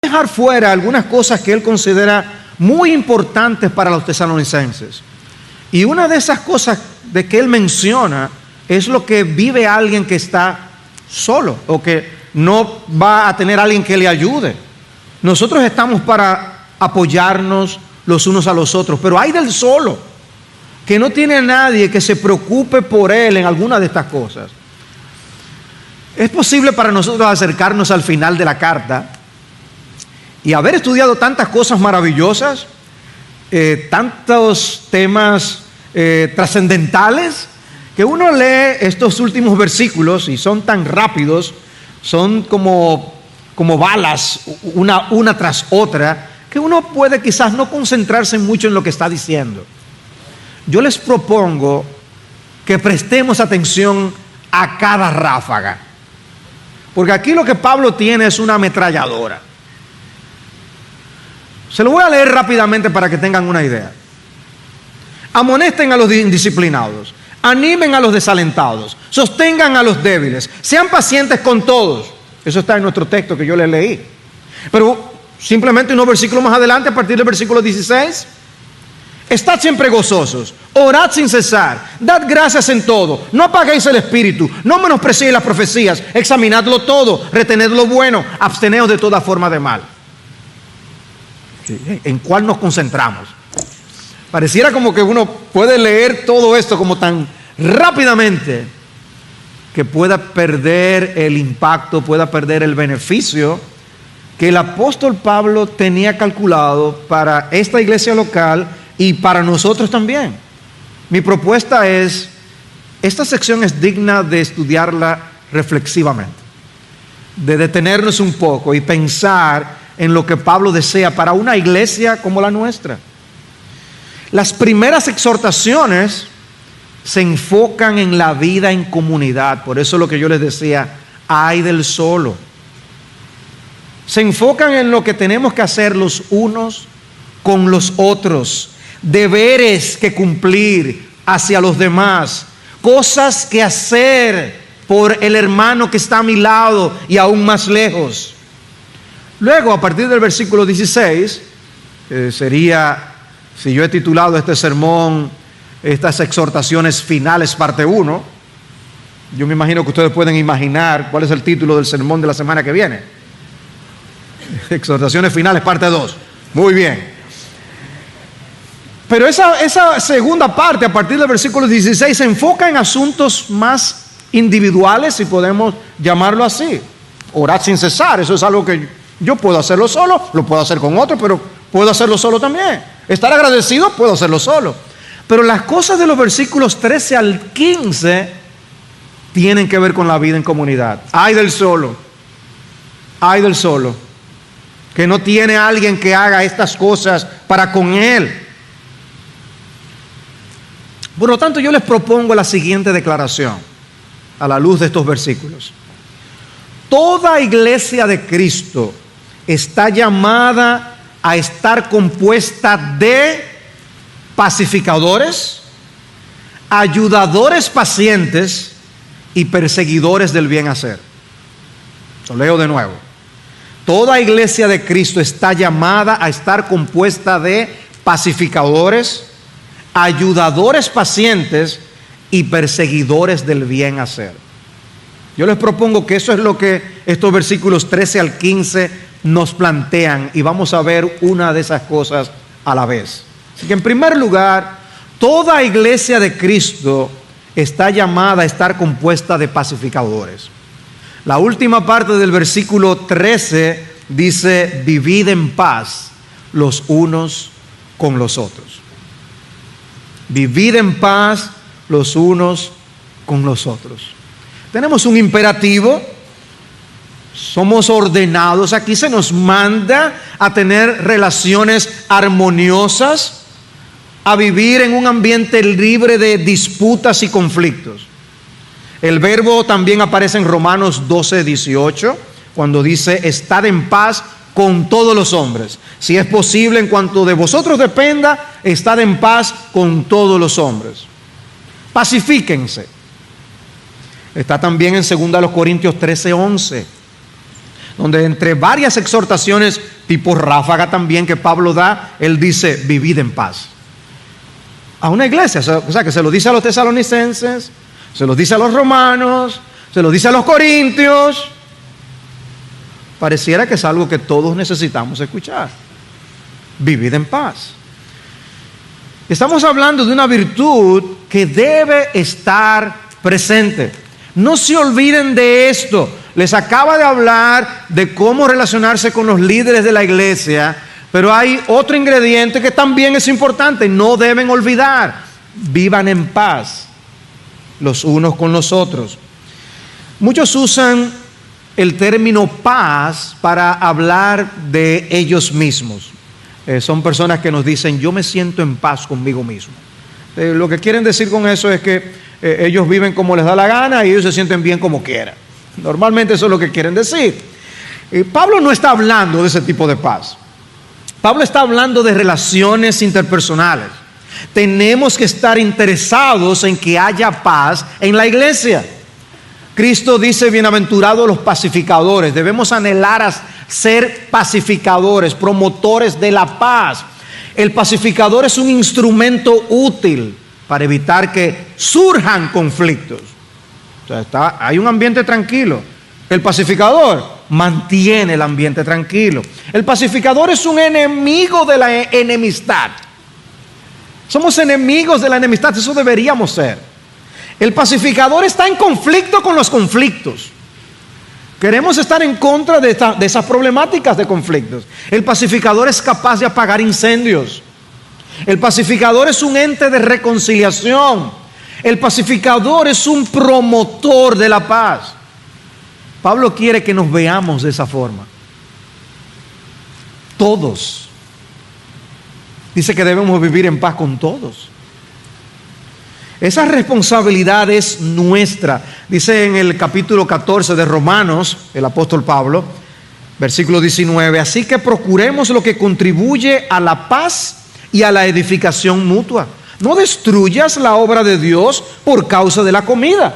dejar fuera algunas cosas que él considera muy importantes para los tesalonicenses. Y una de esas cosas de que él menciona es lo que vive alguien que está solo o que no va a tener a alguien que le ayude. Nosotros estamos para apoyarnos los unos a los otros, pero hay del solo, que no tiene a nadie que se preocupe por él en alguna de estas cosas. Es posible para nosotros acercarnos al final de la carta y haber estudiado tantas cosas maravillosas, tantos temas trascendentales, que uno lee estos últimos versículos y son tan rápidos, son como balas, una tras otra, que uno puede quizás no concentrarse mucho en lo que está diciendo. Yo les propongo que prestemos atención a cada ráfaga, porque aquí lo que Pablo tiene es una ametralladora. Se lo voy a leer rápidamente para que tengan una idea. Amonesten a los indisciplinados, animen a los desalentados, sostengan a los débiles, sean pacientes con todos. Eso está en nuestro texto que yo les leí. Pero simplemente unos versículos más adelante, a partir del versículo 16, estad siempre gozosos, orad sin cesar, dad gracias en todo, no apaguéis el espíritu, no menospreciéis las profecías, examinadlo todo, retened lo bueno, absteneos de toda forma de mal. ¿En cuál nos concentramos? Pareciera como que uno puede leer todo esto como tan rápidamente que pueda perder el impacto, pueda perder el beneficio que el apóstol Pablo tenía calculado para esta iglesia local y para nosotros también. Mi propuesta es, esta sección es digna de estudiarla reflexivamente, de detenernos un poco y pensar en lo que Pablo desea para una iglesia como la nuestra. Las primeras exhortaciones se enfocan en la vida en comunidad. Por eso lo que yo les decía, ay del solo. Se enfocan en lo que tenemos que hacer los unos con los otros, deberes que cumplir hacia los demás, cosas que hacer por el hermano que está a mi lado y aún más lejos. Luego, a partir del versículo 16, sería, si yo he titulado este sermón, estas exhortaciones finales, parte 1, yo me imagino que ustedes pueden imaginar cuál es el título del sermón de la semana que viene. Exhortaciones finales, parte 2. Muy bien. Pero esa segunda parte, a partir del versículo 16, se enfoca en asuntos más individuales, si podemos llamarlo así. Orad sin cesar, eso es algo que yo puedo hacerlo solo, lo puedo hacer con otro, pero puedo hacerlo solo también. Estar agradecido, puedo hacerlo solo. Pero las cosas de los versículos 13 al 15 tienen que ver con la vida en comunidad. Ay del solo, que no tiene a alguien que haga estas cosas para con él. Por lo tanto, yo les propongo la siguiente declaración a la luz de estos versículos. Toda iglesia de Cristo está llamada a estar compuesta de pacificadores, ayudadores pacientes y perseguidores del bien hacer. Lo leo de nuevo. Toda iglesia de Cristo está llamada a estar compuesta de pacificadores, ayudadores pacientes y perseguidores del bien hacer. Yo les propongo que eso es lo que estos versículos 13 al 15 nos plantean, y vamos a ver una de esas cosas a la vez. Así que en primer lugar, toda iglesia de Cristo está llamada a estar compuesta de pacificadores. La última parte del versículo 13 dice: vivid en paz los unos con los otros. Vivid en paz los unos con los otros. Tenemos un imperativo, somos ordenados, aquí se nos manda a tener relaciones armoniosas, a vivir en un ambiente libre de disputas y conflictos. El verbo también aparece en Romanos 12:18, cuando dice: estad en paz con todos los hombres. Si es posible, en cuanto de vosotros dependa, estad en paz con todos los hombres. Pacifíquense. Está también en 2 Corintios 13:11, donde entre varias exhortaciones tipo ráfaga también que Pablo da, él dice, vivid en paz. A una iglesia, o sea que se lo dice a los tesalonicenses, se lo dice a los romanos, se lo dice a los corintios. Pareciera que es algo que todos necesitamos escuchar. Vivid en paz. Estamos hablando de una virtud que debe estar presente. No se olviden de esto. Les acaba de hablar de cómo relacionarse con los líderes de la iglesia, pero hay otro ingrediente que también es importante. No deben olvidar. Vivan en paz los unos con los otros. Muchos usan el término paz para hablar de ellos mismos. Son personas que nos dicen, yo me siento en paz conmigo mismo. Lo que quieren decir con eso es que ellos viven como les da la gana y ellos se sienten bien como quieran. Normalmente eso es lo que quieren decir. Pablo no está hablando de ese tipo de paz. Pablo está hablando de relaciones interpersonales. Tenemos que estar interesados en que haya paz en la iglesia. Cristo dice, bienaventurados los pacificadores. Debemos anhelar a ser pacificadores, promotores de la paz. El pacificador es un instrumento útil para evitar que surjan conflictos. O sea, hay un ambiente tranquilo. El pacificador mantiene el ambiente tranquilo. El pacificador es un enemigo de la enemistad. Somos enemigos de la enemistad, eso deberíamos ser. El pacificador está en conflicto con los conflictos. Queremos estar en contra de esas problemáticas de conflictos. El pacificador es capaz de apagar incendios. El pacificador es un ente de reconciliación. El pacificador es un promotor de la paz. Pablo quiere que nos veamos de esa forma. Todos. Dice que debemos vivir en paz con todos. Esa responsabilidad es nuestra. Dice en el capítulo 14 de Romanos, el apóstol Pablo, versículo 19, así que procuremos lo que contribuye a la paz y a la edificación mutua. No destruyas la obra de Dios por causa de la comida.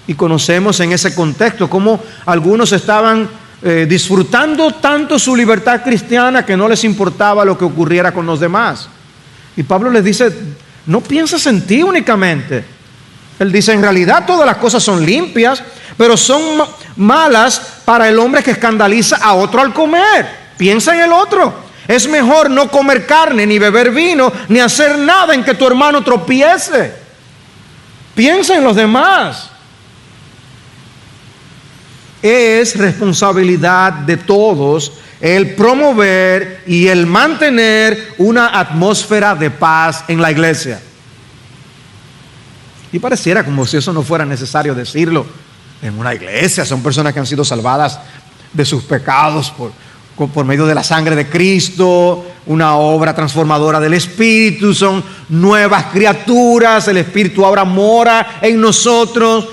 Y conocemos en ese contexto cómo algunos estaban disfrutando tanto su libertad cristiana que no les importaba lo que ocurriera con los demás. Y Pablo les dice, no pienses en ti únicamente. Él dice, en realidad todas las cosas son limpias, pero son malas para el hombre que escandaliza a otro al comer. Piensa en el otro. Es mejor no comer carne, ni beber vino, ni hacer nada en que tu hermano tropiece. Piensa en los demás. Es responsabilidad de todos el promover y el mantener una atmósfera de paz en la iglesia. Y pareciera como si eso no fuera necesario decirlo en una iglesia. Son personas que han sido salvadas de sus pecados por medio de la sangre de Cristo, una obra transformadora del Espíritu, son nuevas criaturas, el Espíritu ahora mora en nosotros,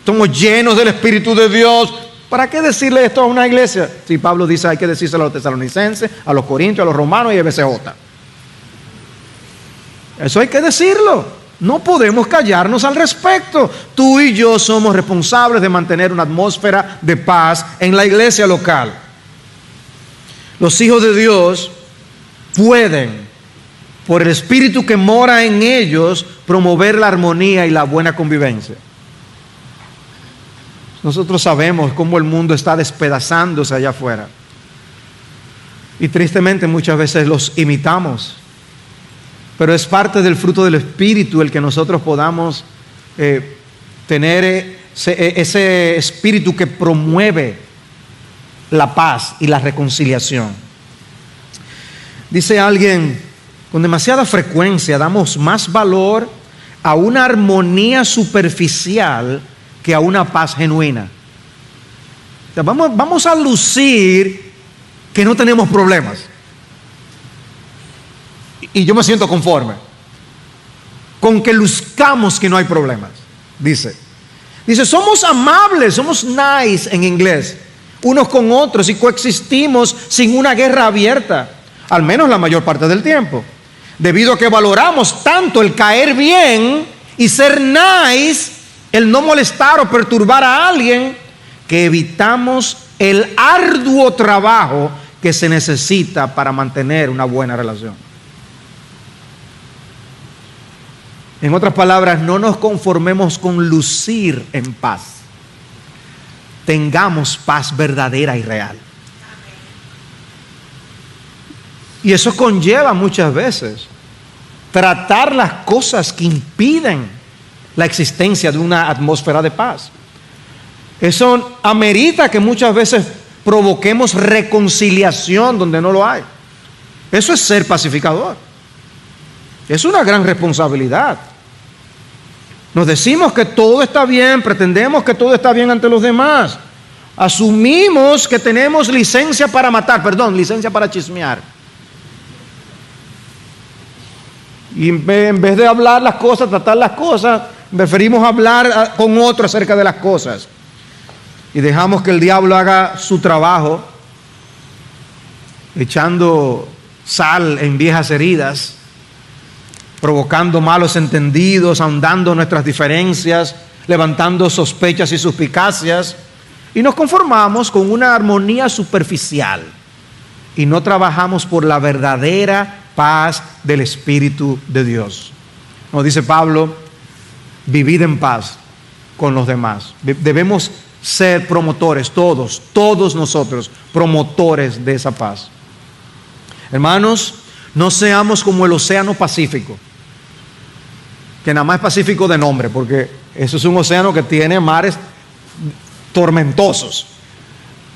somos llenos del Espíritu de Dios. ¿Para qué decirle esto a una iglesia? Si Pablo dice hay que decírselo a los tesalonicenses, a los corintios, a los romanos y a BCJ. Eso hay que decirlo. No podemos callarnos al respecto. Tú y yo somos responsables de mantener una atmósfera de paz en la iglesia local. Los hijos de Dios pueden, por el Espíritu que mora en ellos, promover la armonía y la buena convivencia. Nosotros sabemos cómo el mundo está despedazándose allá afuera. Y tristemente muchas veces los imitamos. Pero es parte del fruto del Espíritu el que nosotros podamos tener ese espíritu que promueve la paz y la reconciliación. Dice alguien, con demasiada frecuencia damos más valor a una armonía superficial que a una paz genuina. O sea, vamos a lucir que no tenemos problemas. Y yo me siento conforme con que luzcamos que no hay problemas. Dice, somos amables, somos nice en inglés, unos con otros, y coexistimos sin una guerra abierta, al menos la mayor parte del tiempo, debido a que valoramos tanto el caer bien y ser nice, el no molestar o perturbar a alguien, que evitamos el arduo trabajo que se necesita para mantener una buena relación. En otras palabras, no nos conformemos con lucir en paz. Tengamos paz verdadera y real. Y eso conlleva muchas veces tratar las cosas que impiden la existencia de una atmósfera de paz. Eso amerita que muchas veces provoquemos reconciliación donde no lo hay. Eso es ser pacificador. Es una gran responsabilidad. Nos decimos que todo está bien, pretendemos que todo está bien ante los demás. Asumimos que tenemos licencia para matar, licencia para chismear. Y en vez de hablar las cosas, tratar las cosas, preferimos hablar con otro acerca de las cosas. Y dejamos que el diablo haga su trabajo, echando sal en viejas heridas, provocando malos entendidos, ahondando nuestras diferencias, levantando sospechas y suspicacias, y nos conformamos con una armonía superficial y no trabajamos por la verdadera paz del Espíritu de Dios. Nos dice Pablo, vivid en paz con los demás. Debemos ser promotores, todos nosotros, promotores de esa paz. Hermanos, no seamos como el océano Pacífico, que nada más es pacífico de nombre, porque eso es un océano que tiene mares tormentosos.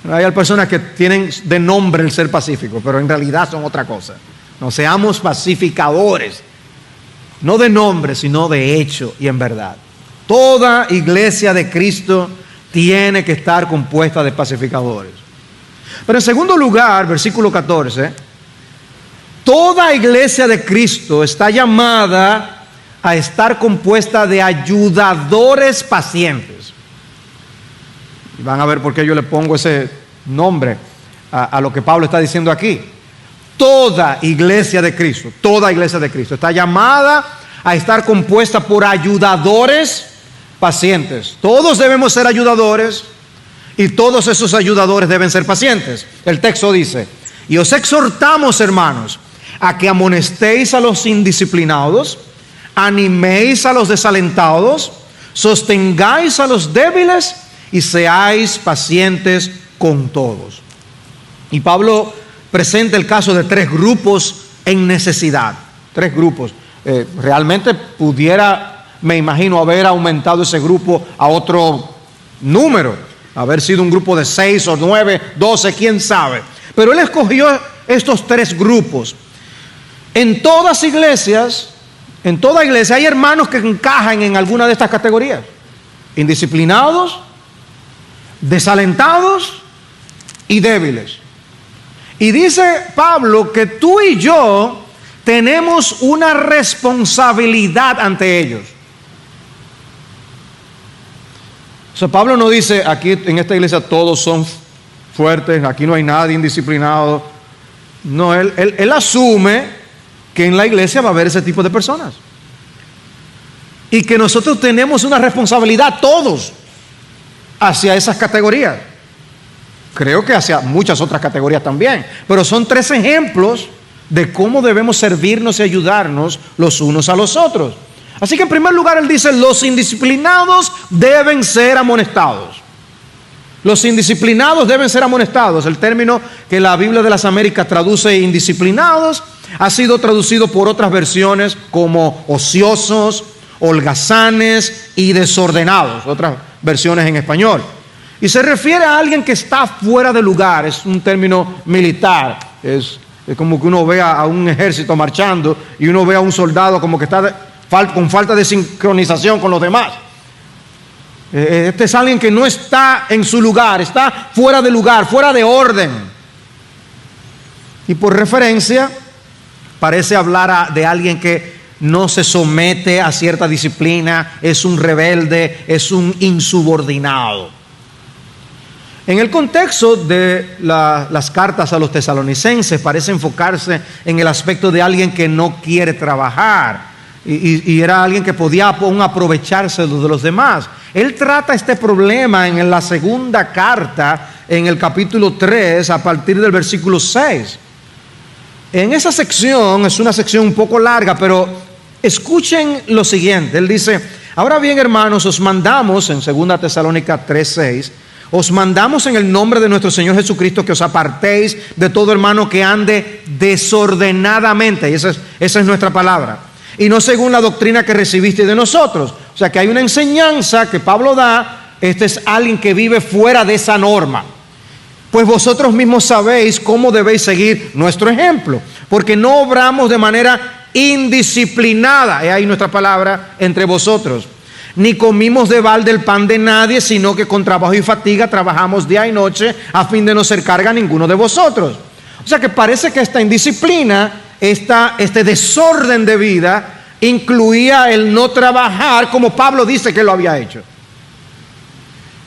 Hay personas que tienen de nombre el ser pacífico, pero en realidad son otra cosa. No seamos pacificadores, no de nombre, sino de hecho y en verdad. Toda iglesia de Cristo tiene que estar compuesta de pacificadores. Pero en segundo lugar, versículo 14, toda iglesia de Cristo está llamada a estar compuesta de ayudadores pacientes. Y van a ver por qué yo le pongo ese nombre a lo que Pablo está diciendo aquí. Toda iglesia de Cristo está llamada a estar compuesta por ayudadores pacientes. Todos debemos ser ayudadores y todos esos ayudadores deben ser pacientes. El texto dice, y os exhortamos, hermanos, a que amonestéis a los indisciplinados, animéis a los desalentados, sostengáis a los débiles y seáis pacientes con todos. Y Pablo presenta el caso de 3 grupos en necesidad. 3 grupos. Realmente pudiera, me imagino, haber aumentado ese grupo a otro número, haber sido un grupo de 6 o 9, 12, quién sabe. Pero él escogió estos 3 grupos. En toda iglesia hay hermanos que encajan en alguna de estas categorías: indisciplinados, desalentados y débiles. Y dice Pablo que tú y yo tenemos una responsabilidad ante ellos. O sea, Pablo no dice, aquí en esta iglesia todos son fuertes, aquí no hay nadie indisciplinado. No, él asume que en la iglesia va a haber ese tipo de personas. Y que nosotros tenemos una responsabilidad todos hacia esas categorías. Creo que hacia muchas otras categorías también. Pero son 3 ejemplos de cómo debemos servirnos y ayudarnos los unos a los otros. Así que en primer lugar él dice, los indisciplinados deben ser amonestados. Los indisciplinados deben ser amonestados. El término que la Biblia de las Américas traduce indisciplinados ha sido traducido por otras versiones como ociosos, holgazanes y desordenados, otras versiones en español. Y se refiere a alguien que está fuera de lugar. Es un término militar. Es como que uno ve a un ejército marchando y uno ve a un soldado como que está con falta de sincronización con los demás. Este es alguien que no está en su lugar, está fuera de lugar, fuera de orden. Y por referencia, parece hablar de alguien que no se somete a cierta disciplina, es un rebelde, es un insubordinado. En el contexto de las cartas a los tesalonicenses parece enfocarse en el aspecto de alguien que no quiere trabajar y era alguien que podía aún aprovecharse de los demás. Él trata este problema en la segunda carta en el capítulo 3 a partir del versículo 6. En esa sección, es una sección un poco larga, pero escuchen lo siguiente. Él dice: ahora bien, hermanos, os mandamos, en 2 Tesalónica 3:6, os mandamos en el nombre de nuestro Señor Jesucristo que os apartéis de todo hermano que ande desordenadamente, y esa es nuestra palabra, y no según la doctrina que recibiste de nosotros. O sea que hay una enseñanza que Pablo da. Este es alguien que vive fuera de esa norma. Pues vosotros mismos sabéis cómo debéis seguir nuestro ejemplo, porque no obramos de manera indisciplinada, es ahí nuestra palabra, entre vosotros, ni comimos de balde el pan de nadie, sino que con trabajo y fatiga trabajamos día y noche a fin de no ser carga a ninguno de vosotros. O sea que parece que esta indisciplina, este desorden de vida, incluía el no trabajar como Pablo dice que lo había hecho.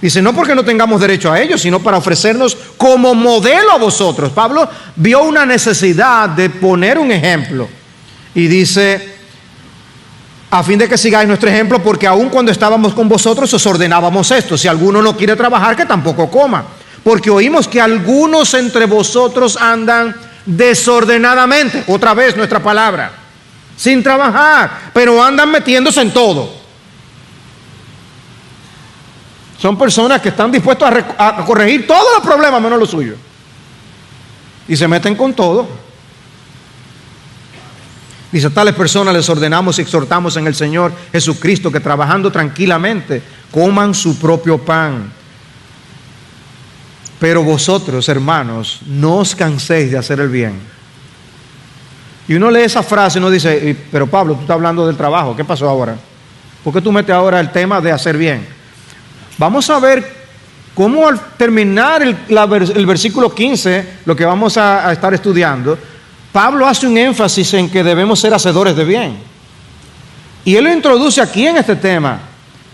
Dice, no porque no tengamos derecho a ello, sino para ofrecernos como modelo a vosotros. Pablo vio una necesidad de poner un ejemplo. Y dice, a fin de que sigáis nuestro ejemplo, porque aun cuando estábamos con vosotros os ordenábamos esto: si alguno no quiere trabajar, que tampoco coma. Porque oímos que algunos entre vosotros andan desordenadamente, otra vez nuestra palabra, sin trabajar, pero andan metiéndose en todo. Son personas que están dispuestos a corregir todos los problemas menos los suyos. Y se meten con todo. Dice, a tales personas les ordenamos y exhortamos en el Señor Jesucristo que trabajando tranquilamente coman su propio pan. Pero vosotros, hermanos, no os canséis de hacer el bien. Y uno lee esa frase y uno dice, pero Pablo, tú estás hablando del trabajo, ¿qué pasó ahora? ¿Por qué tú metes ahora el tema de hacer bien? Vamos a ver cómo al terminar el versículo 15, lo que vamos a estar estudiando, Pablo hace un énfasis en que debemos ser hacedores de bien. Y él lo introduce aquí en este tema,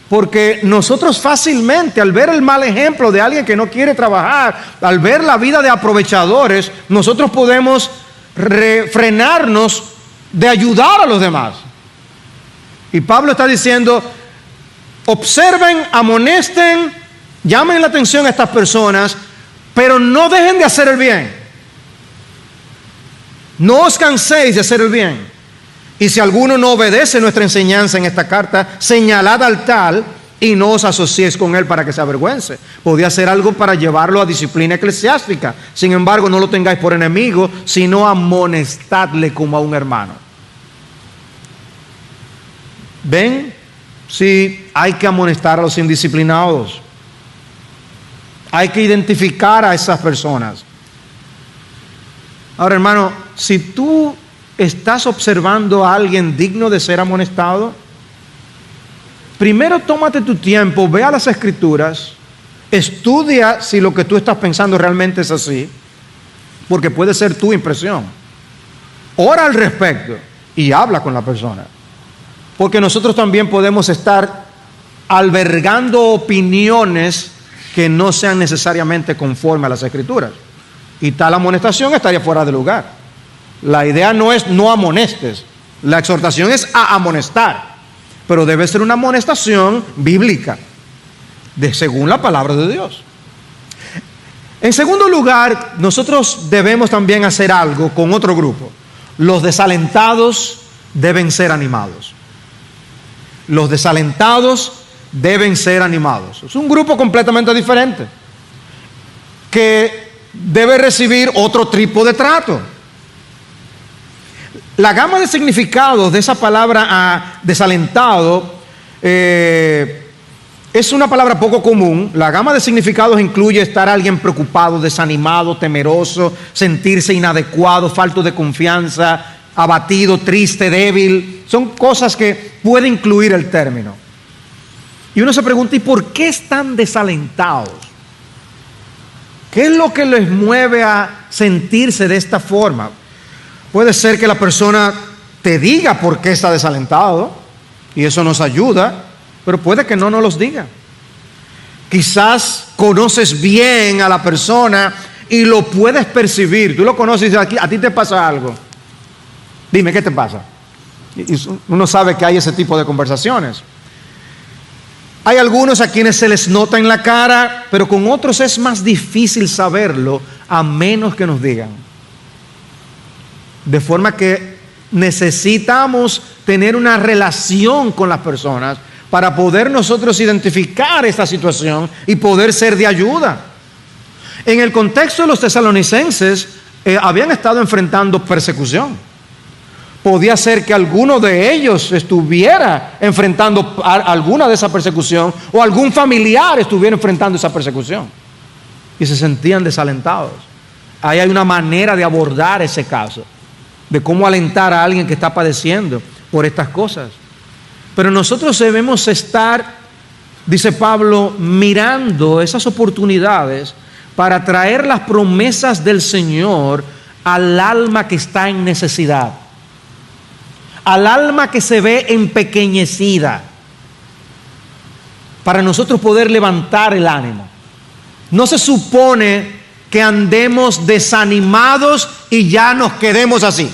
porque nosotros fácilmente, al ver el mal ejemplo de alguien que no quiere trabajar, al ver la vida de aprovechadores, nosotros podemos frenarnos de ayudar a los demás. Y Pablo está diciendo, observen, amonesten, llamen la atención a estas personas, pero no dejen de hacer el bien. No os canséis de hacer el bien. Y si alguno no obedece nuestra enseñanza en esta carta, señalad al tal y no os asociéis con él para que se avergüence. Podía hacer algo para llevarlo a disciplina eclesiástica. Sin embargo, no lo tengáis por enemigo, sino amonestadle como a un hermano. ¿Ven? Sí, hay que amonestar a los indisciplinados. Hay que identificar a esas personas. Ahora, hermano, si tú estás observando a alguien digno de ser amonestado, primero tómate tu tiempo, ve a las Escrituras, estudia si lo que tú estás pensando realmente es así, porque puede ser tu impresión. Ora al respecto y habla con la persona. Porque nosotros también podemos estar albergando opiniones que no sean necesariamente conformes a las Escrituras. Y tal amonestación estaría fuera de lugar. La idea no es no amonestes. La exhortación es a amonestar. Pero debe ser una amonestación bíblica, según la palabra de Dios. En segundo lugar, nosotros debemos también hacer algo con otro grupo. Los desalentados deben ser animados. Los desalentados deben ser animados. Es un grupo completamente diferente, que debe recibir otro tipo de trato. La gama de significados de esa palabra desalentado es una palabra poco común. La gama de significados incluye estar alguien preocupado, desanimado, temeroso, sentirse inadecuado, falto de confianza, abatido, triste, débil. Son cosas que puede incluir el término. Y uno se pregunta, ¿y por qué están desalentados? ¿Qué es lo que les mueve a sentirse de esta forma? Puede ser que la persona te diga por qué está desalentado, y eso nos ayuda, pero puede que no nos los diga. Quizás conoces bien a la persona y lo puedes percibir. Tú lo conoces y dices, a ti te pasa algo. Dime, ¿qué te pasa? Y uno sabe que hay ese tipo de conversaciones. Hay algunos a quienes se les nota en la cara, pero con otros es más difícil saberlo a menos que nos digan. De forma que necesitamos tener una relación con las personas para poder nosotros identificar esta situación y poder ser de ayuda. En el contexto de los tesalonicenses, habían estado enfrentando persecución. Podía ser que alguno de ellos estuviera enfrentando alguna de esa persecución, o algún familiar estuviera enfrentando esa persecución, y se sentían desalentados. Ahí hay una manera de abordar ese caso, de cómo alentar a alguien que está padeciendo por estas cosas. Pero nosotros debemos estar, dice Pablo, mirando esas oportunidades para traer las promesas del Señor al alma que está en necesidad, al alma que se ve empequeñecida, para nosotros poder levantar el ánimo. No se supone que andemos desanimados y ya nos quedemos así.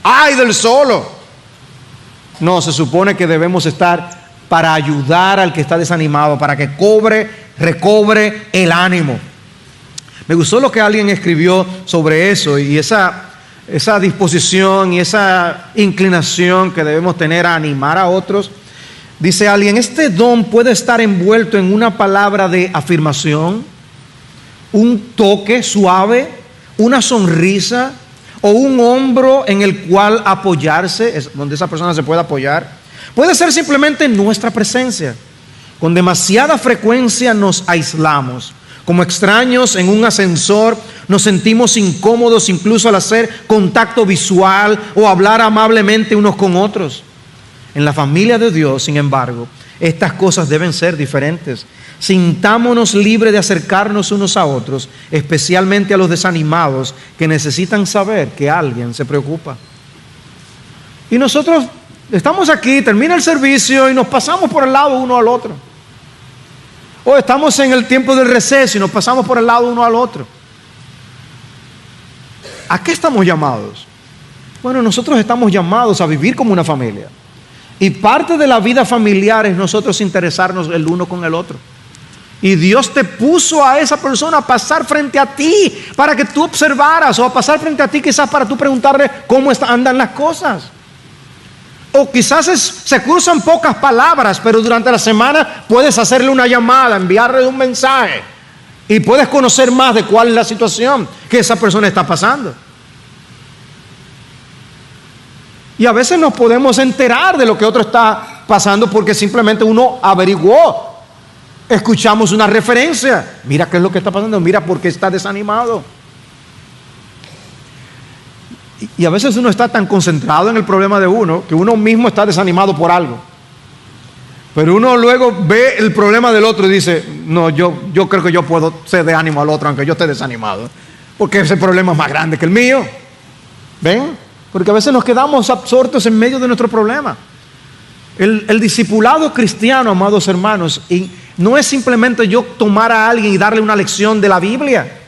¡Ay del solo! No, se supone que debemos estar para ayudar al que está desanimado, para que recobre el ánimo. Me gustó lo que alguien escribió sobre eso, y esa disposición y esa inclinación que debemos tener a animar a otros. Dice alguien: este don puede estar envuelto en una palabra de afirmación, un toque suave, una sonrisa o un hombro en el cual apoyarse, donde esa persona se pueda apoyar. Puede ser simplemente nuestra presencia. Con demasiada frecuencia nos aislamos. Como extraños en un ascensor, nos sentimos incómodos incluso al hacer contacto visual o hablar amablemente unos con otros. En la familia de Dios, sin embargo, estas cosas deben ser diferentes. Sintámonos libres de acercarnos unos a otros, especialmente a los desanimados que necesitan saber que alguien se preocupa. Y nosotros estamos aquí, termina el servicio y nos pasamos por el lado uno al otro. O estamos en el tiempo del receso y nos pasamos por el lado uno al otro. ¿A qué estamos llamados? Bueno, nosotros estamos llamados a vivir como una familia. Y parte de la vida familiar es nosotros interesarnos el uno con el otro. Y Dios te puso a esa persona a pasar frente a ti para que tú observaras, o a pasar frente a ti quizás para tú preguntarle cómo andan las cosas. O quizás se cruzan pocas palabras, pero durante la semana puedes hacerle una llamada, enviarle un mensaje, y puedes conocer más de cuál es la situación que esa persona está pasando. Y a veces nos podemos enterar de lo que otro está pasando porque simplemente uno averiguó. Escuchamos una referencia. Mira qué es lo que está pasando, mira por qué está desanimado. Y a veces uno está tan concentrado en el problema de uno que uno mismo está desanimado por algo. Pero uno luego ve el problema del otro y dice: no, yo creo que yo puedo ser de ánimo al otro aunque yo esté desanimado, porque ese problema es más grande que el mío. ¿Ven? Porque a veces nos quedamos absortos en medio de nuestro problema. El discipulado cristiano, amados hermanos, y no es simplemente yo tomar a alguien y darle una lección de la Biblia.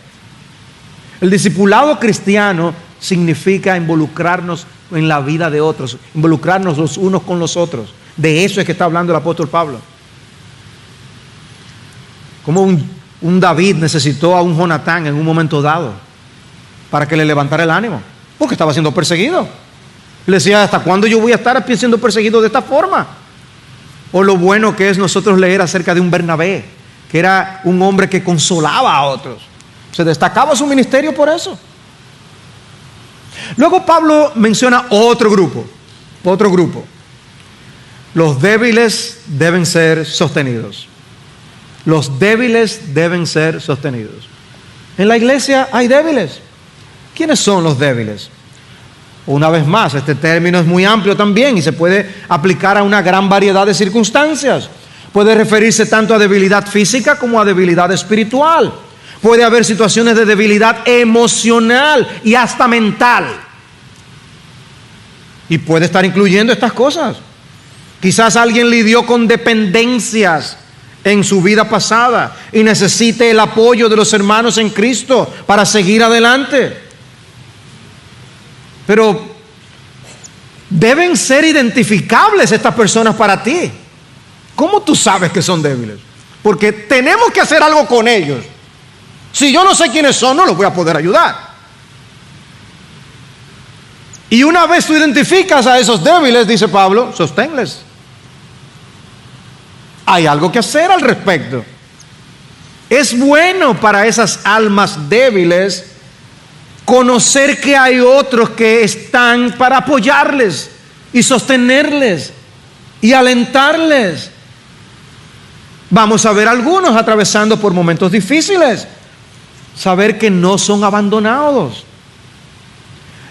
El discipulado cristiano significa involucrarnos en la vida de otros, involucrarnos los unos con los otros. De eso es que está hablando el apóstol Pablo. Como un David necesitó a un Jonatán en un momento dado para que le levantara el ánimo, porque estaba siendo perseguido. Le decía: ¿hasta cuándo yo voy a estar siendo perseguido de esta forma? O lo bueno que es nosotros leer acerca de un Bernabé, que era un hombre que consolaba a otros. Se destacaba su ministerio por eso. Luego Pablo menciona otro grupo. Los débiles deben ser sostenidos. Los débiles deben ser sostenidos. En la iglesia hay débiles. ¿Quiénes son los débiles? Una vez más, este término es muy amplio también y se puede aplicar a una gran variedad de circunstancias. Puede referirse tanto a debilidad física como a debilidad espiritual. Puede haber situaciones de debilidad emocional y hasta mental. Y puede estar incluyendo estas cosas. Quizás alguien lidió con dependencias en su vida pasada y necesite el apoyo de los hermanos en Cristo para seguir adelante. Pero deben ser identificables estas personas para ti. ¿Cómo tú sabes que son débiles? Porque tenemos que hacer algo con ellos. Si yo no sé quiénes son, no los voy a poder ayudar. Y una vez tú identificas a esos débiles, dice Pablo, sosténles. Hay algo que hacer al respecto. Es bueno para esas almas débiles conocer que hay otros que están para apoyarles y sostenerles y alentarles. Vamos a ver algunos atravesando por momentos difíciles. Saber que no son abandonados.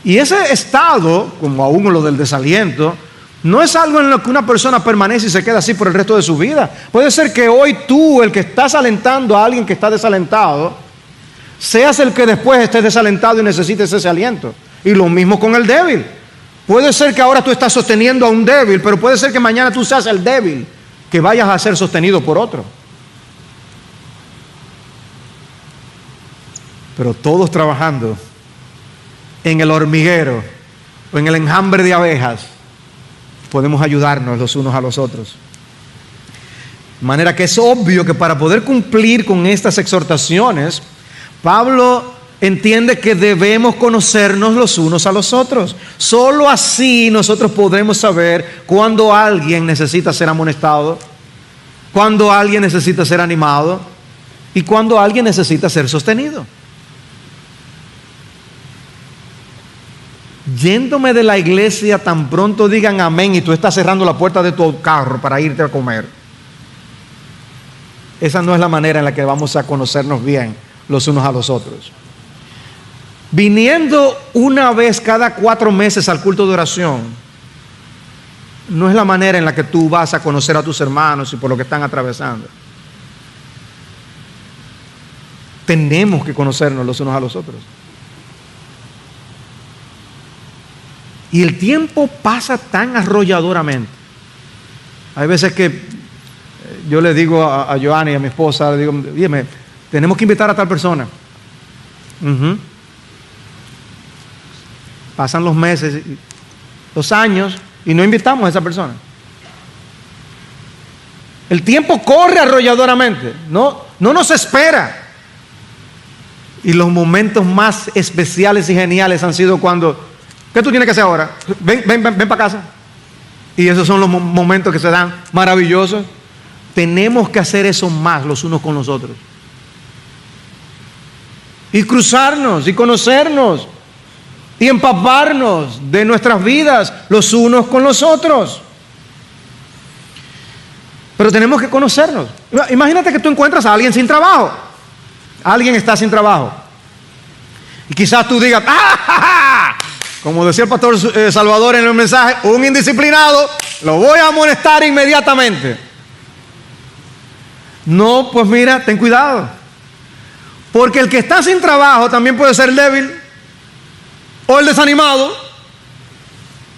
Y ese estado, como aún lo del desaliento, no es algo en lo que una persona permanece y se queda así por el resto de su vida. Puede ser que hoy tú, el que estás alentando a alguien que está desalentado, seas el que después estés desalentado y necesites ese aliento. Y lo mismo con el débil. Puede ser que ahora tú estás sosteniendo a un débil, pero puede ser que mañana tú seas el débil, que vayas a ser sostenido por otro. Pero todos trabajando en el hormiguero o en el enjambre de abejas, podemos ayudarnos los unos a los otros. De manera que es obvio que para poder cumplir con estas exhortaciones, Pablo entiende que debemos conocernos los unos a los otros. Solo así nosotros podremos saber cuando alguien necesita ser amonestado, cuando alguien necesita ser animado y cuando alguien necesita ser sostenido. Yéndome de la iglesia tan pronto digan amén y tú estás cerrando la puerta de tu carro para irte a comer. Esa no es la manera en la que vamos a conocernos bien los unos a los otros. Viniendo una vez cada 4 meses al culto de oración, no es la manera en la que tú vas a conocer a tus hermanos y por lo que están atravesando. Tenemos que conocernos los unos a los otros. Y el tiempo pasa tan arrolladoramente. Hay veces que yo le digo a Joana y a mi esposa, le digo, dígame, tenemos que invitar a tal persona. Pasan los meses, los años, y no invitamos a esa persona. El tiempo corre arrolladoramente, no nos espera. Y los momentos más especiales y geniales han sido cuando, ¿qué tú tienes que hacer ahora? Ven para casa. Y esos son los momentos que se dan maravillosos. Tenemos que hacer eso más los unos con los otros. Y cruzarnos y conocernos y empaparnos de nuestras vidas los unos con los otros. Pero tenemos que conocernos. Imagínate que tú encuentras a alguien sin trabajo. Alguien está sin trabajo. Y quizás tú digas, ¡ah! Como decía el pastor Salvador en el mensaje, un indisciplinado lo voy a amonestar inmediatamente. No, pues mira, ten cuidado. Porque el que está sin trabajo también puede ser el débil o el desanimado.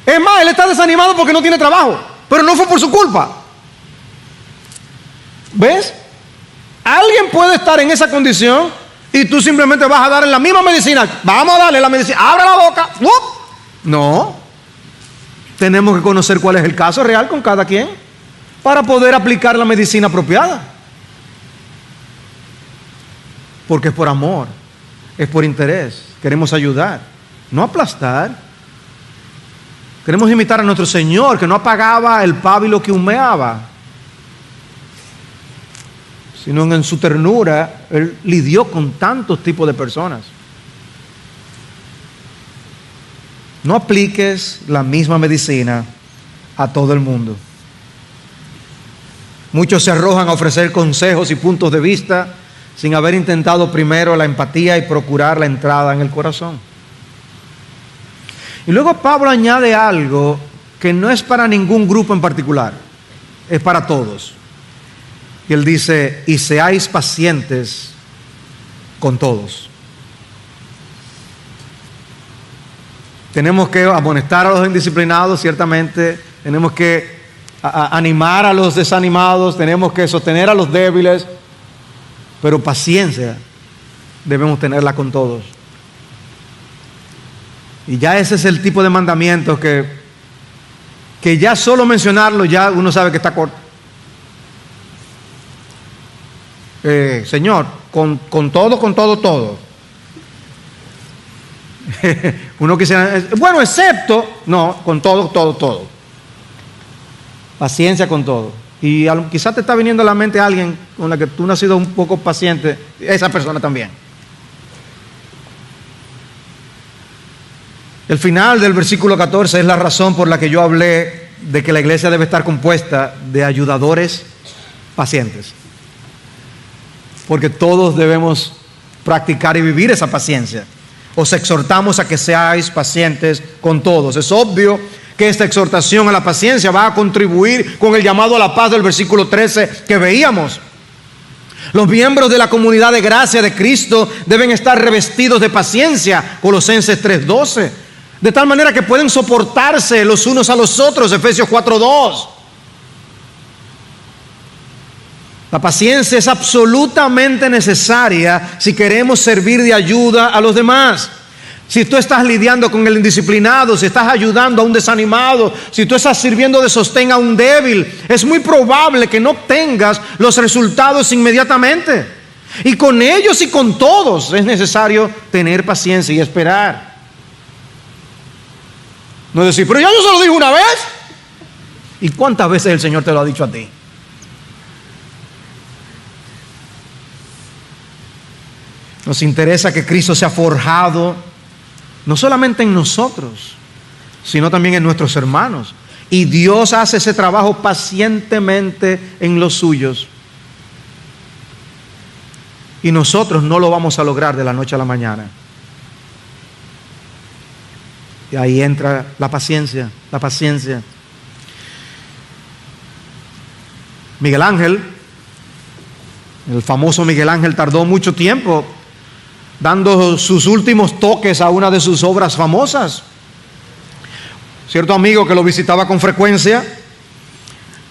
Es más, él está desanimado porque no tiene trabajo, pero no fue por su culpa. ¿Ves? Alguien puede estar en esa condición y tú simplemente vas a darle la misma medicina. Vamos a darle la medicina. Abre la boca. ¡Wup! No. Tenemos que conocer cuál es el caso real con cada quien para poder aplicar la medicina apropiada. Porque es por amor, es por interés. Queremos ayudar, no aplastar. Queremos imitar a nuestro Señor, que no apagaba el pábilo que humeaba, sino en su ternura, Él lidió con tantos tipos de personas. No apliques la misma medicina a todo el mundo. Muchos se arrojan a ofrecer consejos y puntos de vista sin haber intentado primero la empatía y procurar la entrada en el corazón. Y luego Pablo añade algo que no es para ningún grupo en particular, es para todos. Y él dice, y seáis pacientes con todos. Tenemos que amonestar a los indisciplinados, ciertamente. Tenemos que animar a los desanimados. Tenemos que sostener a los débiles. Pero paciencia debemos tenerla con todos. Y ya ese es el tipo de mandamientos que ya solo mencionarlo ya uno sabe que está corto. Señor, con todo. Uno quisiera, bueno, excepto, no, con todo. Paciencia con todo. Y quizás te está viniendo a la mente alguien con la que tú no has sido un poco paciente, esa persona también. El final del versículo 14 es la razón por la que yo hablé de que la iglesia debe estar compuesta de ayudadores pacientes. Porque todos debemos practicar y vivir esa paciencia. Os exhortamos a que seáis pacientes con todos. Es obvio que esta exhortación a la paciencia va a contribuir con el llamado a la paz del versículo 13 que veíamos. Los miembros de la comunidad de gracia de Cristo deben estar revestidos de paciencia, Colosenses 3:12, de tal manera que pueden soportarse los unos a los otros, Efesios 4:2. La paciencia es absolutamente necesaria si queremos servir de ayuda a los demás. Si tú estás lidiando con el indisciplinado, si estás ayudando a un desanimado, si tú estás sirviendo de sostén a un débil, es muy probable que no obtengas los resultados inmediatamente. Y con ellos y con todos es necesario tener paciencia y esperar. No decir, pero ya yo se lo dije una vez. ¿Y cuántas veces el Señor te lo ha dicho a ti? Nos interesa que Cristo sea forjado no solamente en nosotros, sino también en nuestros hermanos. Y Dios hace ese trabajo pacientemente en los suyos. Y nosotros no lo vamos a lograr de la noche a la mañana. Y ahí entra la paciencia. Miguel Ángel, el famoso Miguel Ángel, tardó mucho tiempo dando sus últimos toques a una de sus obras famosas. Cierto amigo que lo visitaba con frecuencia,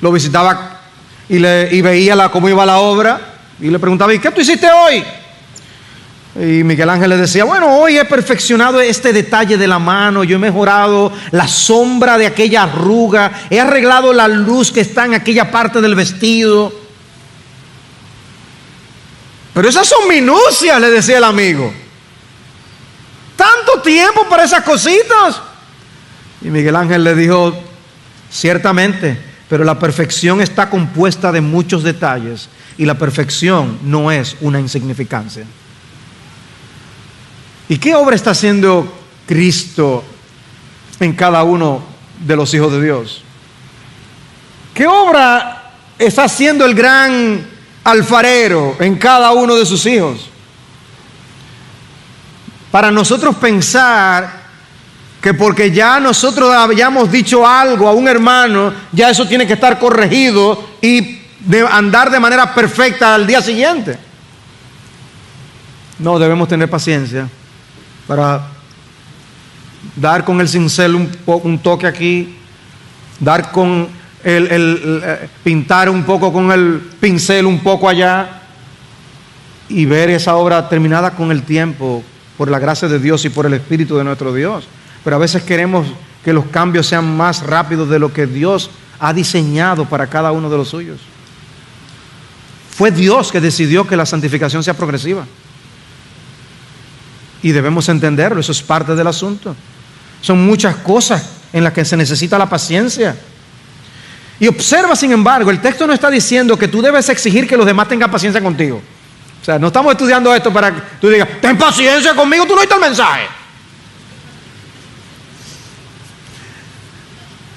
lo visitaba y veía cómo iba la obra, y le preguntaba, ¿y qué tú hiciste hoy? Y Miguel Ángel le decía, bueno, hoy he perfeccionado este detalle de la mano, yo he mejorado la sombra de aquella arruga, he arreglado la luz que está en aquella parte del vestido. Pero esas son minucias, le decía el amigo. ¿Tanto tiempo para esas cositas? Y Miguel Ángel le dijo, ciertamente, pero la perfección está compuesta de muchos detalles y la perfección no es una insignificancia. ¿Y qué obra está haciendo Cristo en cada uno de los hijos de Dios? ¿Qué obra está haciendo el gran alfarero en cada uno de sus hijos? Para nosotros pensar que porque ya nosotros hayamos dicho algo a un hermano, ya eso tiene que estar corregido y andar de manera perfecta al día siguiente. No, debemos tener paciencia para dar con el cincel un toque aquí, dar con pintar un poco con el pincel un poco allá y ver esa obra terminada con el tiempo, por la gracia de Dios y por el Espíritu de nuestro Dios. Pero a veces queremos que los cambios sean más rápidos de lo que Dios ha diseñado para cada uno de los suyos. Fue Dios que decidió que la santificación sea progresiva. Y debemos entenderlo, eso es parte del asunto. Son muchas cosas en las que se necesita la paciencia. Y observa, sin embargo, el texto no está diciendo que tú debes exigir que los demás tengan paciencia contigo. O sea, no estamos estudiando esto para que tú digas, ten paciencia conmigo, tú no oíste el mensaje.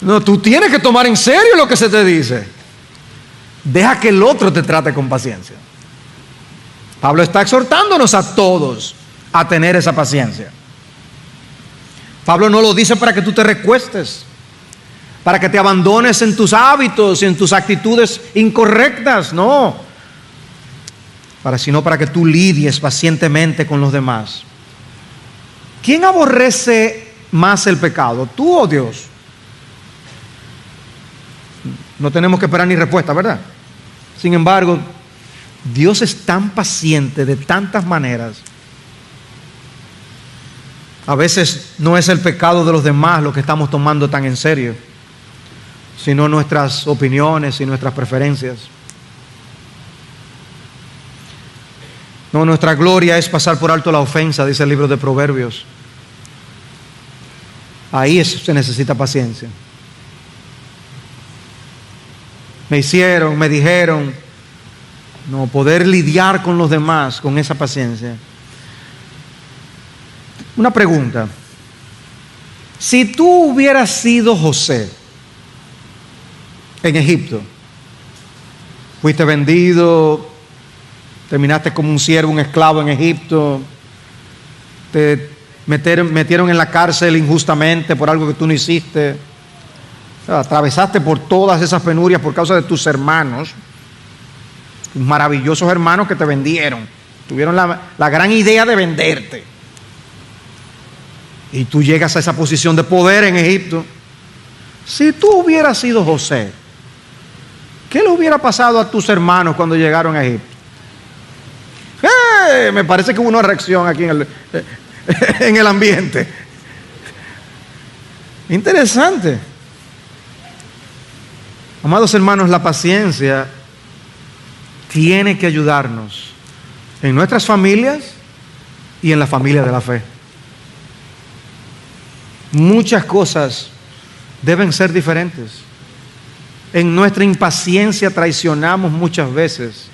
No, tú tienes que tomar en serio lo que se te dice. Deja que el otro te trate con paciencia. Pablo está exhortándonos a todos a tener esa paciencia. Pablo no lo dice para que tú te recuestes, para que te abandones en tus hábitos y en tus actitudes incorrectas, no, sino para que tú lidies pacientemente con los demás. ¿Quién aborrece más el pecado, tú o Dios? No tenemos que esperar ni respuesta, ¿verdad? Sin embargo, Dios es tan paciente de tantas maneras. A veces no es el pecado de los demás lo que estamos tomando tan en serio, sino nuestras opiniones y nuestras preferencias. No, nuestra gloria es pasar por alto la ofensa, dice el libro de Proverbios. Ahí se necesita paciencia. Me hicieron, me dijeron. No, poder lidiar con los demás con esa paciencia. Una pregunta. Si tú hubieras sido José en Egipto, fuiste vendido, terminaste como un siervo, un esclavo en Egipto, te metieron en la cárcel injustamente por algo que tú no hiciste, atravesaste por todas esas penurias por causa de tus hermanos, maravillosos hermanos que te vendieron, tuvieron la gran idea de venderte, y tú llegas a esa posición de poder en Egipto. Si tú hubieras sido José, ¿qué le hubiera pasado a tus hermanos cuando llegaron a Egipto? Me parece que hubo una reacción aquí en el ambiente. Interesante. Amados hermanos, la paciencia tiene que ayudarnos en nuestras familias y en la familia de la fe. Muchas cosas deben ser diferentes. En nuestra impaciencia traicionamos muchas veces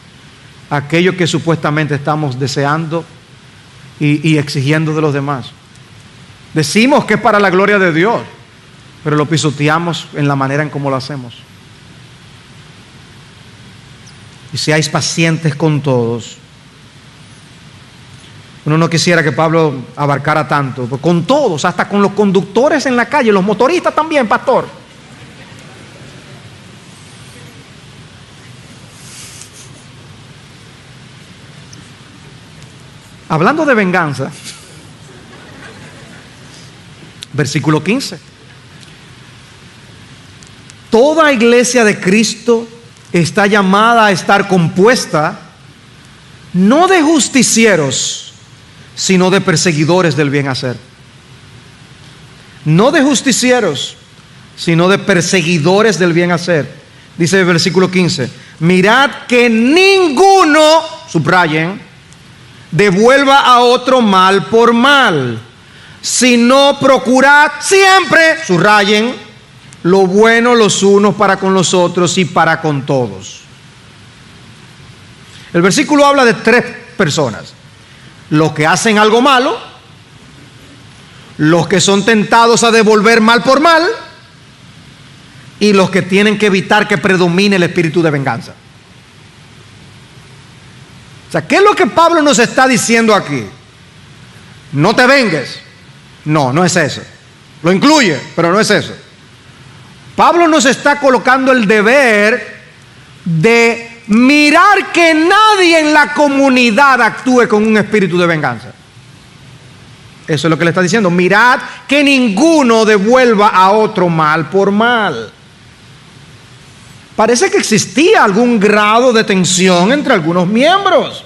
aquello que supuestamente estamos deseando y exigiendo de los demás. Decimos que es para la gloria de Dios, pero lo pisoteamos en la manera en cómo lo hacemos. Y seáis pacientes con todos. Uno no quisiera que Pablo abarcara tanto, pero con todos, hasta con los conductores en la calle, los motoristas también, pastor. Hablando de venganza, versículo 15. Toda iglesia de Cristo está llamada a estar compuesta no de justicieros, sino de perseguidores del bien hacer. No de justicieros, sino de perseguidores del bien hacer. Dice el versículo 15: mirad que ninguno, subrayen, devuelva a otro mal por mal, sino procurad siempre, subrayen, lo bueno los unos para con los otros y para con todos. El versículo habla de tres personas: los que hacen algo malo, los que son tentados a devolver mal por mal, y los que tienen que evitar que predomine el espíritu de venganza. O sea, ¿qué es lo que Pablo nos está diciendo aquí? No te vengues. No, no es eso. Lo incluye, pero no es eso. Pablo nos está colocando el deber de mirar que nadie en la comunidad actúe con un espíritu de venganza. Eso es lo que le está diciendo. Mirad que ninguno devuelva a otro mal por mal. Parece que existía algún grado de tensión entre algunos miembros.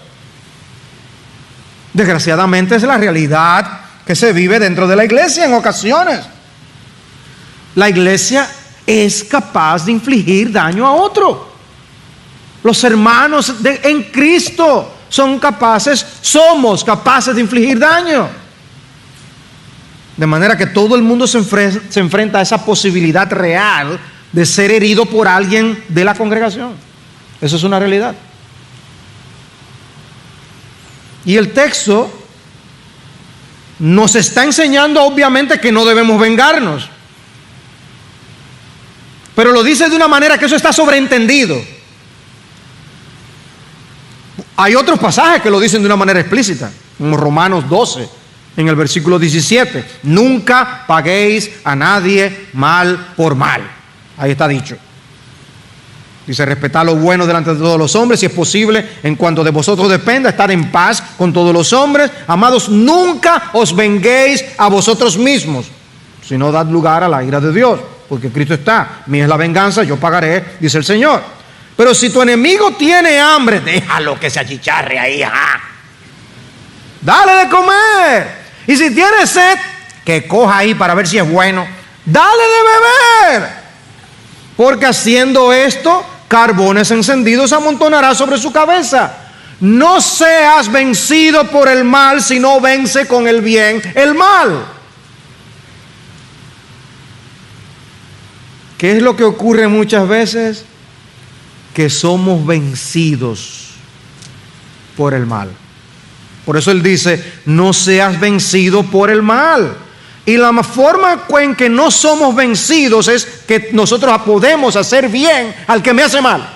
Desgraciadamente es la realidad que se vive dentro de la iglesia en ocasiones. La iglesia es capaz de infligir daño a otro. Los hermanos en Cristo somos capaces de infligir daño. De manera que todo el mundo se enfrenta a esa posibilidad real de ser herido por alguien de la congregación. Eso es una realidad. Y el texto nos está enseñando obviamente que no debemos vengarnos, pero lo dice de una manera que eso está sobreentendido. Hay otros pasajes que lo dicen de una manera explícita, como Romanos 12, en el versículo 17: nunca paguéis a nadie mal por mal. Ahí está dicho. Dice: respetad lo bueno delante de todos los hombres, si es posible, en cuanto de vosotros dependa, estar en paz con todos los hombres. Amados, nunca os venguéis a vosotros mismos, sino dad lugar a la ira de Dios, porque Cristo está: mía es la venganza, yo pagaré, dice el Señor. Pero si tu enemigo tiene hambre, déjalo que se achicharre ahí, dale de comer. Y si tiene sed, que coja ahí para ver si es bueno, dale de beber. Porque haciendo esto, carbones encendidos amontonará sobre su cabeza. No seas vencido por el mal, sino vence con el bien el mal. ¿Qué es lo que ocurre muchas veces? Que somos vencidos por el mal. Por eso él dice, no seas vencido por el mal. Y la forma en que no somos vencidos es que nosotros podemos hacer bien al que me hace mal.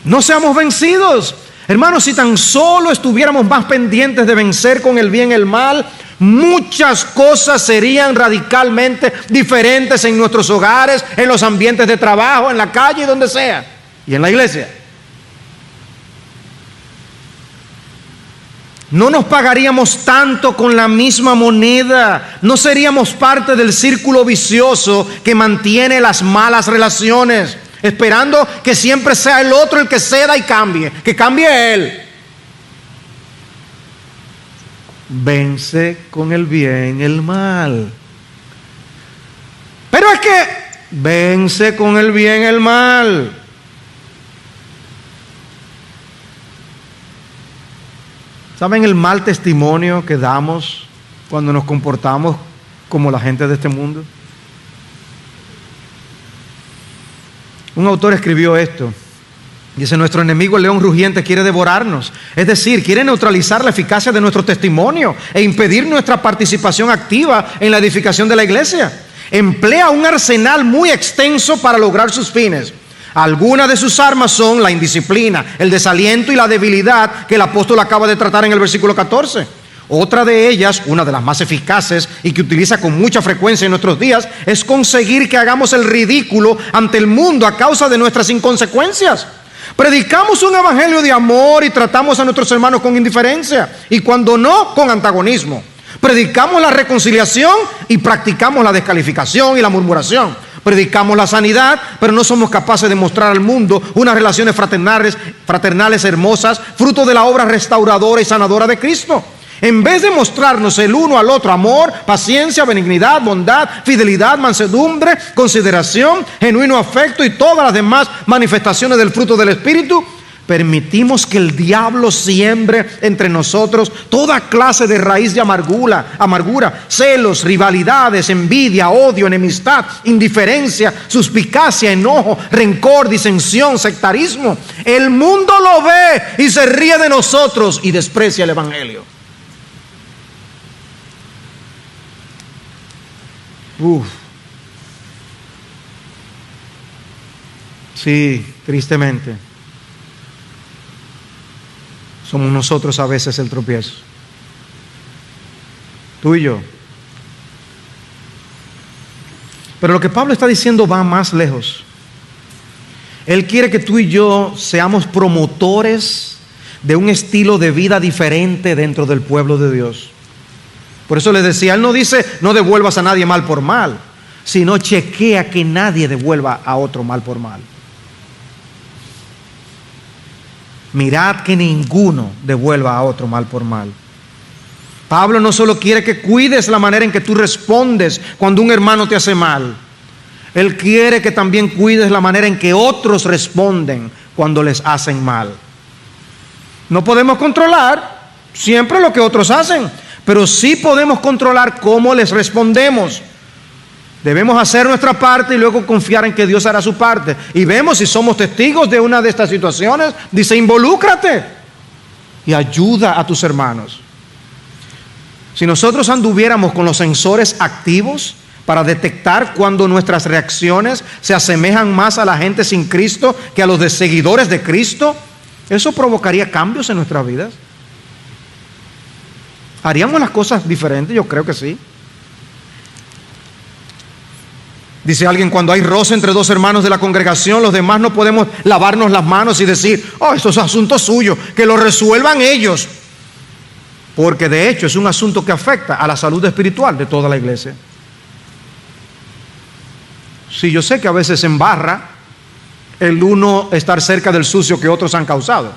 No seamos vencidos. Hermanos, si tan solo estuviéramos más pendientes de vencer con el bien el mal, muchas cosas serían radicalmente diferentes en nuestros hogares, en los ambientes de trabajo, en la calle, donde sea, y en la iglesia. No nos pagaríamos tanto con la misma moneda. No seríamos parte del círculo vicioso que mantiene las malas relaciones, esperando que siempre sea el otro el que ceda y cambie, que cambie él. Vence con el bien el mal. Pero es que vence con el bien el mal. ¿Saben el mal testimonio que damos cuando nos comportamos como la gente de este mundo? Un autor escribió esto. Dice, nuestro enemigo el león rugiente quiere devorarnos. Es decir, quiere neutralizar la eficacia de nuestro testimonio e impedir nuestra participación activa en la edificación de la iglesia. Emplea un arsenal muy extenso para lograr sus fines. Algunas de sus armas son la indisciplina, el desaliento y la debilidad que el apóstol acaba de tratar en el versículo 14. Otra de ellas, una de las más eficaces y que utiliza con mucha frecuencia en nuestros días, es conseguir que hagamos el ridículo ante el mundo a causa de nuestras inconsecuencias. Predicamos un evangelio de amor y tratamos a nuestros hermanos con indiferencia, y cuando no, con antagonismo. Predicamos la reconciliación y practicamos la descalificación y la murmuración. Predicamos la sanidad, pero no somos capaces de mostrar al mundo unas relaciones fraternales hermosas, fruto de la obra restauradora y sanadora de Cristo. En vez de mostrarnos el uno al otro amor, paciencia, benignidad, bondad, fidelidad, mansedumbre, consideración, genuino afecto y todas las demás manifestaciones del fruto del Espíritu, permitimos que el diablo siembre entre nosotros toda clase de raíz de amargura, celos, rivalidades, envidia, odio, enemistad, indiferencia, suspicacia, enojo, rencor, disensión, sectarismo. El mundo lo ve y se ríe de nosotros y desprecia el evangelio. Sí, tristemente somos nosotros a veces el tropiezo, tú y yo. Pero lo que Pablo está diciendo va más lejos. Él quiere que tú y yo seamos promotores de un estilo de vida diferente dentro del pueblo de Dios. Por eso les decía, él no dice no devuelvas a nadie mal por mal, sino chequea que nadie devuelva a otro mal por mal. Mirad que ninguno devuelva a otro mal por mal. Pablo no solo quiere que cuides la manera en que tú respondes cuando un hermano te hace mal. Él quiere que también cuides la manera en que otros responden cuando les hacen mal. No podemos controlar siempre lo que otros hacen, pero sí podemos controlar cómo les respondemos. Debemos hacer nuestra parte y luego confiar en que Dios hará su parte. Y vemos si somos testigos de una de estas situaciones, dice, involúcrate y ayuda a tus hermanos. Si nosotros anduviéramos con los sensores activos para detectar cuando nuestras reacciones se asemejan más a la gente sin Cristo que a los de seguidores de Cristo, eso provocaría cambios en nuestras vidas. ¿Haríamos las cosas diferentes? Yo creo que sí. Dice alguien, cuando hay roce entre dos hermanos de la congregación, los demás no podemos lavarnos las manos y decir, oh, esto es asunto suyo, que lo resuelvan ellos. Porque de hecho es un asunto que afecta a la salud espiritual de toda la iglesia. Sí, yo sé que a veces embarra el uno estar cerca del sucio que otros han causado.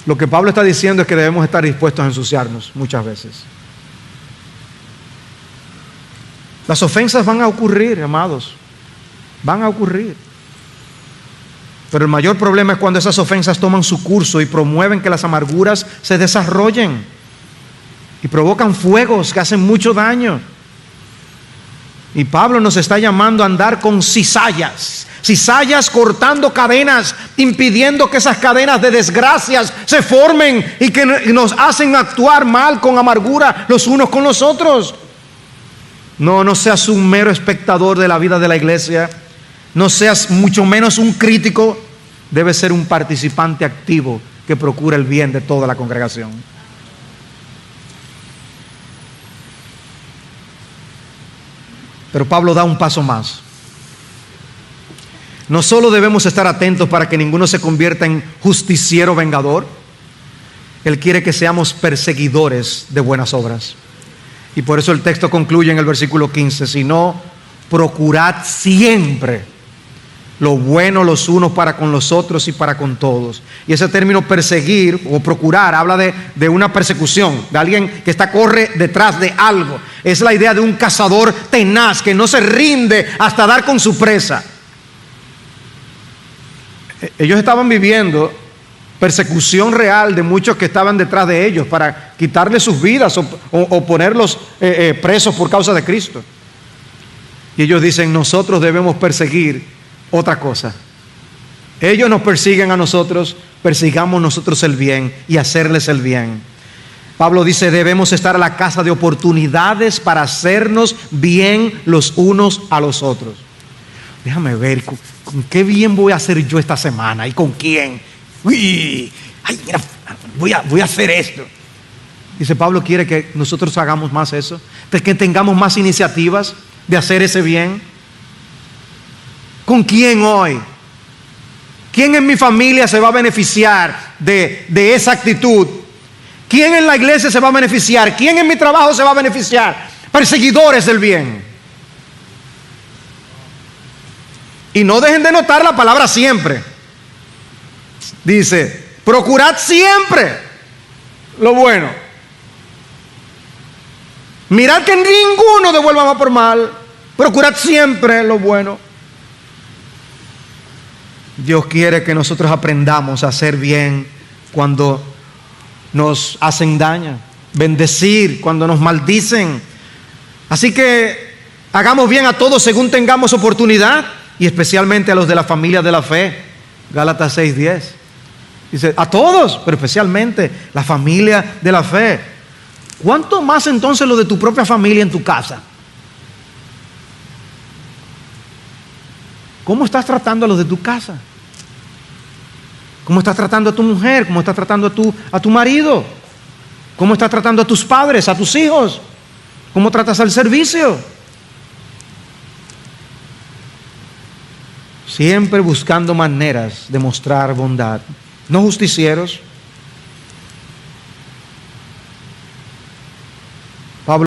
Lo que Pablo está diciendo es que debemos estar dispuestos a ensuciarnos muchas veces. Las ofensas van a ocurrir, amados. Van a ocurrir. Pero el mayor problema es cuando esas ofensas toman su curso y promueven que las amarguras se desarrollen y provocan fuegos que hacen mucho daño. Y Pablo nos está llamando a andar con cizallas cortando cadenas, impidiendo que esas cadenas de desgracias se formen y que nos hacen actuar mal con amargura los unos con los otros. No seas un mero espectador de la vida de la iglesia. No seas mucho menos un crítico. Debes ser un participante activo que procura el bien de toda la congregación. Pero Pablo da un paso más. No solo debemos estar atentos para que ninguno se convierta en justiciero vengador. Él quiere que seamos perseguidores de buenas obras. Y por eso el texto concluye en el versículo 15: sino procurad siempre lo bueno los unos para con los otros y para con todos. Y ese término perseguir o procurar habla de una persecución, de alguien que corre detrás de algo. Es la idea de un cazador tenaz que no se rinde hasta dar con su presa. Ellos estaban viviendo persecución real de muchos que estaban detrás de ellos para quitarles sus vidas o ponerlos presos por causa de Cristo. Y ellos dicen: nosotros debemos perseguir otra cosa. Ellos nos persiguen a nosotros, persigamos nosotros el bien y hacerles el bien. Pablo dice: debemos estar a la caza de oportunidades para hacernos bien los unos a los otros. Déjame ver con qué bien voy a hacer yo esta semana y con quién. Uy, ay, mira, voy a hacer esto. Dice Pablo, quiere que nosotros hagamos más eso, que tengamos más iniciativas de hacer ese bien. ¿Con quién hoy? ¿Quién en mi familia se va a beneficiar de esa actitud? ¿Quién en la iglesia se va a beneficiar? ¿Quién en mi trabajo se va a beneficiar? Perseguidores del bien. Y no dejen de notar la palabra siempre. Dice: procurad siempre lo bueno. Mirad que ninguno devuelva mal por mal. Procurad siempre lo bueno. Dios quiere que nosotros aprendamos a hacer bien cuando nos hacen daño, bendecir cuando nos maldicen. Así que hagamos bien a todos según tengamos oportunidad, y especialmente a los de la familia de la fe. Gálatas 6:10 dice: a todos, pero especialmente la familia de la fe. ¿Cuánto más entonces lo de tu propia familia en tu casa? ¿Cómo estás tratando a los de tu casa? ¿Cómo estás tratando a tu mujer? ¿Cómo estás tratando a tu marido? ¿Cómo estás tratando a tus padres, a tus hijos? ¿Cómo tratas al servicio? Siempre buscando maneras de mostrar bondad. No justicieros. Pablo.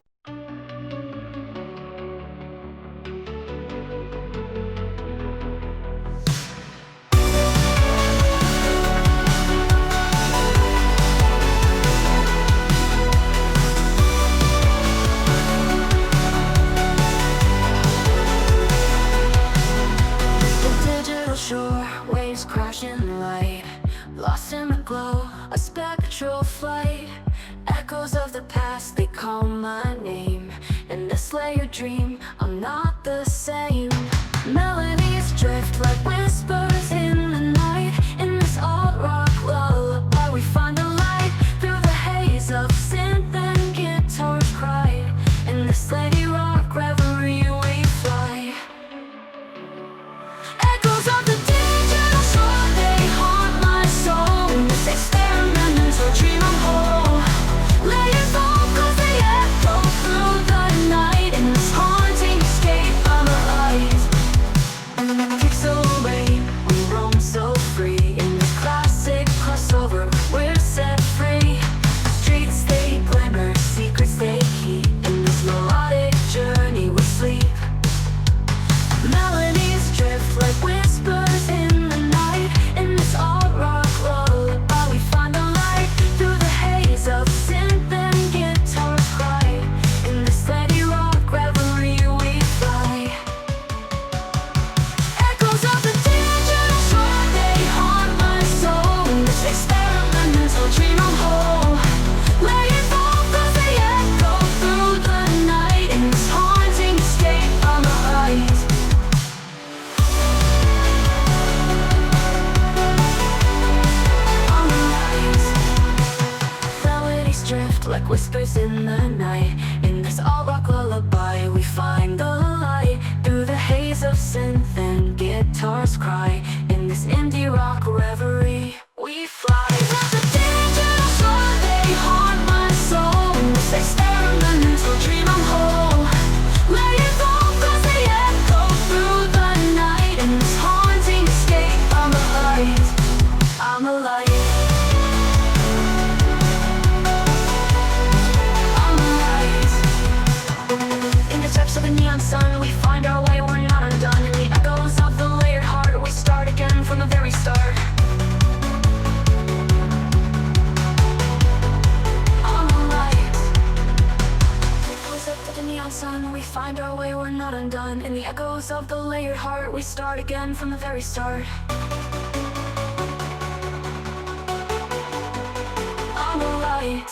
Pixel rain us in the night. In this all-rock lullaby, we find the light. Through the haze of synth and guitars cry. In this indie rock reverie, we fly. Let the digital sun, they haunt my soul. In this experimental dream, I'm whole. Let it go, 'cause they echo through the night. In this haunting escape, I'm a light. I'm a light. Of the neon sun, we find our way, we're not undone. In the echoes of the layered heart, we start again from the very start. I'm a light. Echoes of the neon sun, we find our way, we're not undone. In the echoes of the layered heart, we start again from the very start. I'm a light.